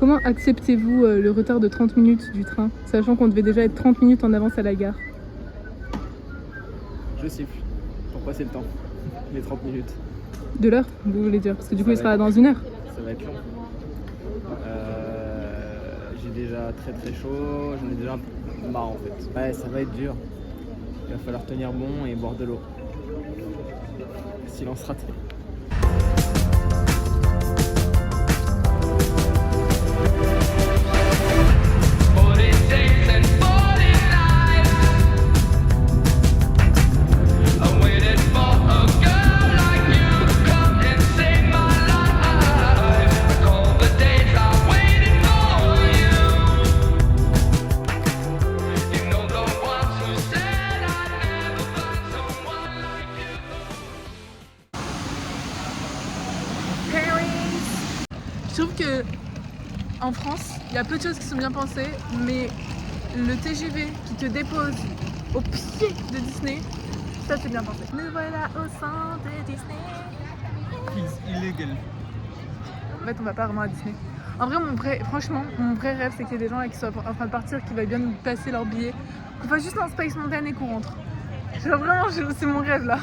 Comment acceptez-vous le retard de 30 minutes du train, sachant qu'on devait déjà être 30 minutes en avance à la gare? Je sais plus. Pour passer le temps. Les 30 minutes. De l'heure, vous voulez dire? Parce que du coup, il sera dans 1 heure. Ça va être long. J'ai déjà très chaud. J'en ai déjà un peu marre en fait. Ouais, ça va être dur. Il va falloir tenir bon et boire de l'eau. Silence raté. Je trouve que en France, il y a peu de choses qui sont bien pensées, mais le TGV qui te dépose au pied de Disney, ça c'est bien pensé. Nous voilà au sein de Disney. Illégal. En fait, on va pas vraiment à Disney. En vrai, franchement, mon vrai rêve, c'est qu'il y ait des gens là qui soient en train de partir, qui veulent bien nous passer leur billet, qu'on fasse juste un Space Mountain et qu'on rentre. Genre vraiment, c'est mon rêve là.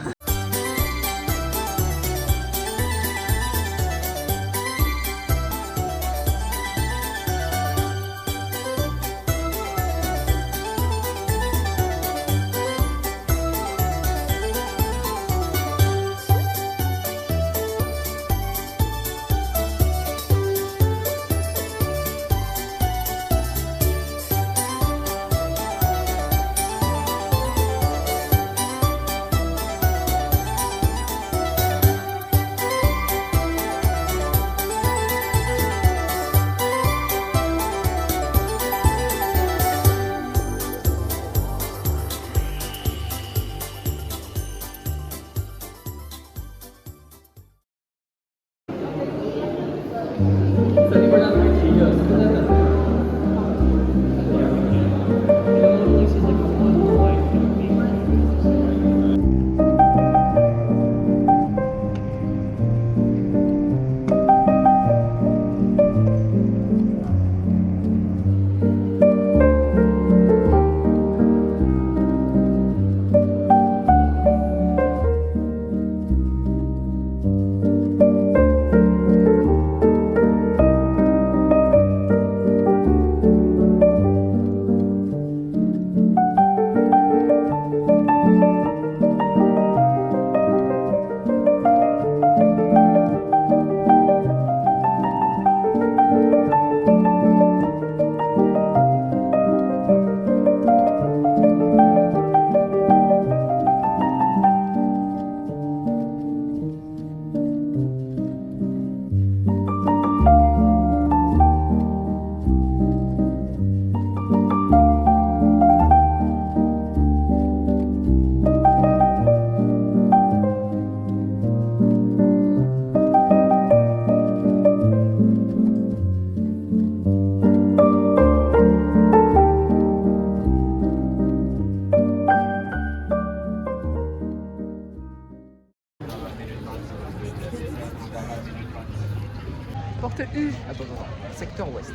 Porte U. Attends. Secteur ouest.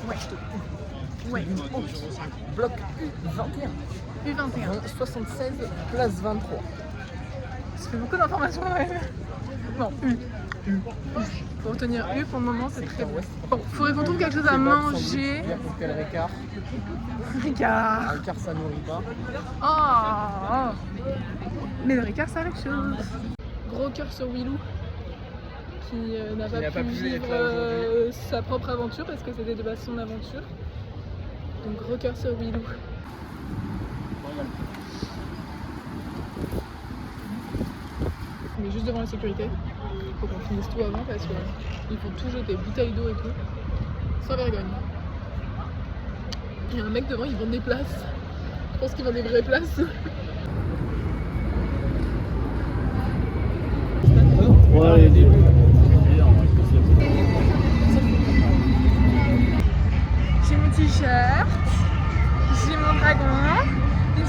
Ouais. Ouais. Bloc U21. U21. 76, place 23. Ça fait beaucoup d'informations quand même. Bon, U. Pour retenir U, pour le moment, c'est très bon. Bon, faudrait qu'on trouve quelque chose à manger. Le Ricard. Ricard. Ricard, ça nourrit pas. Oh. Mais le Ricard, ça a quelque chose. Gros cœur sur Willou, qui n'a pas pu vivre sa propre aventure parce que c'était de base son aventure. Donc gros cœur sur Willou. On est juste devant la sécurité. Il faut qu'on finisse tout avant parce qu'ils font tout jeter, bouteilles d'eau et tout. Sans vergogne. Il y a un mec devant, ils vendent des places. Je pense qu'ils vendent des vraies places. Ouais, il y a des... J'ai mon t-shirt, j'ai mon dragon,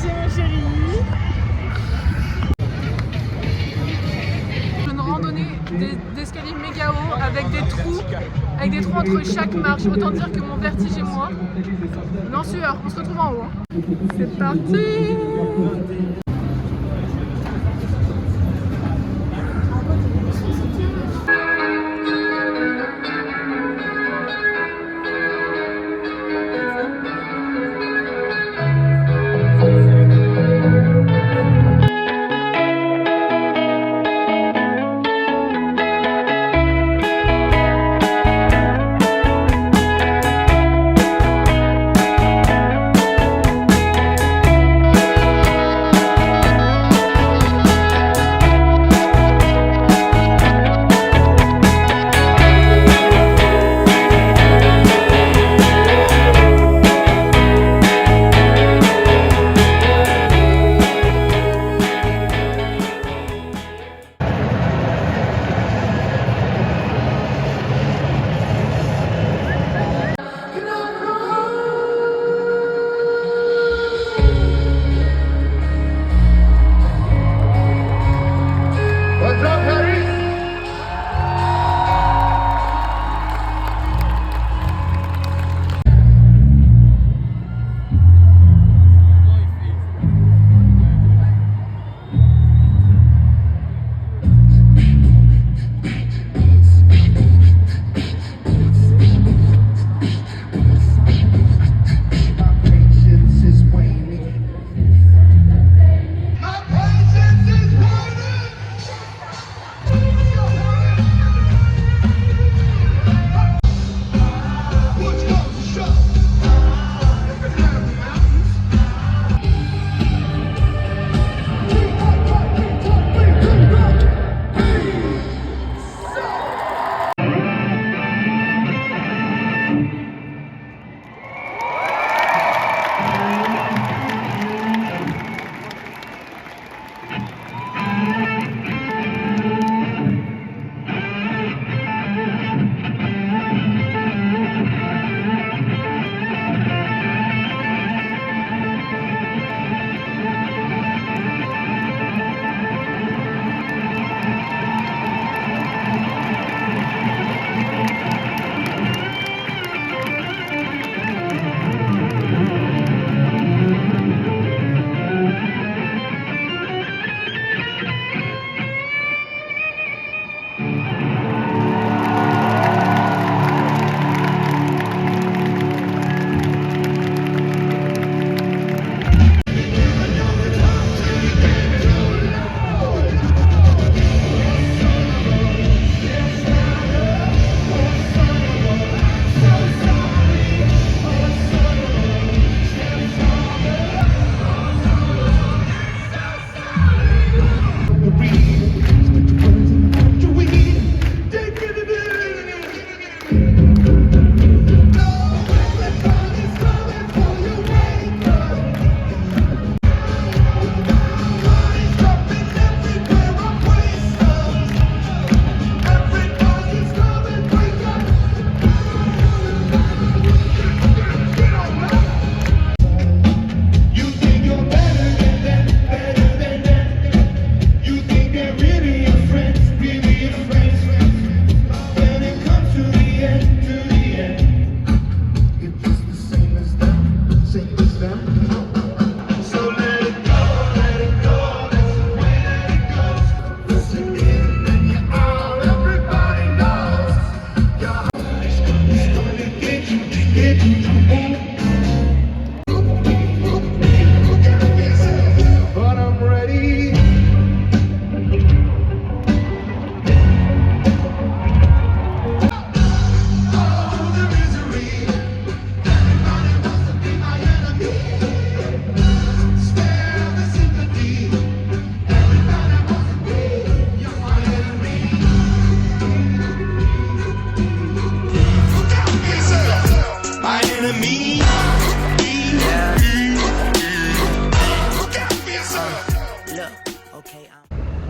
j'ai mon chéri. Une randonnée d'escalier méga haut avec des trous avec des trous entre chaque marche. Autant dire que mon vertige et moi, on est en sueur, on se retrouve en haut. Hein. C'est parti!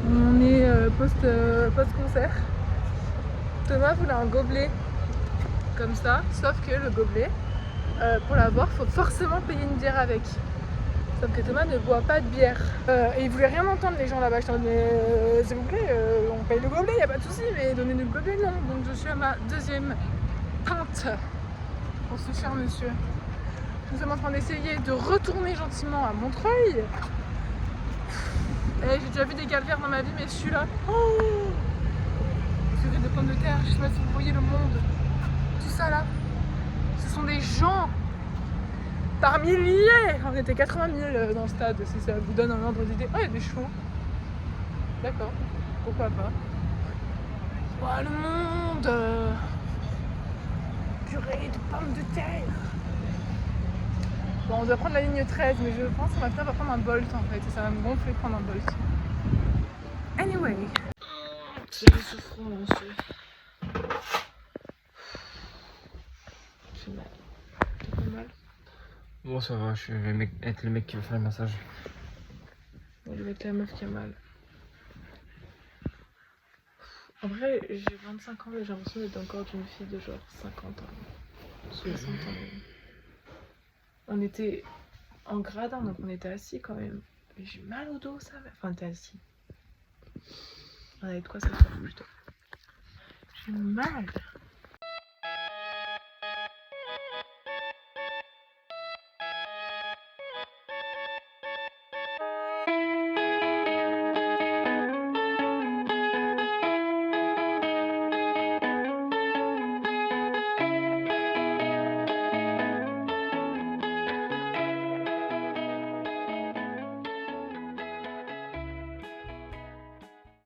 On est post-concert. Thomas voulait un gobelet comme ça, sauf que le gobelet, pour l'avoir, il faut forcément payer une bière avec. Sauf que Thomas ne boit pas de bière. Et il voulait rien entendre les gens là-bas. Je t'en dis, mais s'il vous plaît, on paye le gobelet, y a pas de souci, mais donnez-nous le gobelet, non. Donc je suis à ma deuxième honte pour ce cher monsieur. Nous sommes en train d'essayer de retourner gentiment à Montreuil. J'ai déjà vu des calvaires dans ma vie, mais celui-là, purée de pommes de terre, je sais pas si vous voyez le monde. Tout ça là, ce sont des gens par milliers. On était 80 000 dans le stade, si ça vous donne un ordre d'idée. Oh, il y a des chevaux. D'accord, pourquoi pas. Oh, le monde. Purée de pommes de terre. Bon, on doit prendre la ligne 13, mais je pense qu'on va finir par prendre un Bolt en fait, et ça va me gonfler de prendre un Bolt. Anyway. C'est la souffrance. J'ai mal. T'as pas mal? Bon, ça va, je vais être le mec qui va faire le massage. Je vais être la meuf qui a mal. En vrai, j'ai 25 ans et j'ai l'impression d'être encore d'une fille de genre 50 ans. 60 ans même. On était en gradin, donc on était assis quand même. Mais j'ai mal au dos, ça va. Enfin, on était assis. On avait de quoi s'asseoir plutôt. J'ai mal.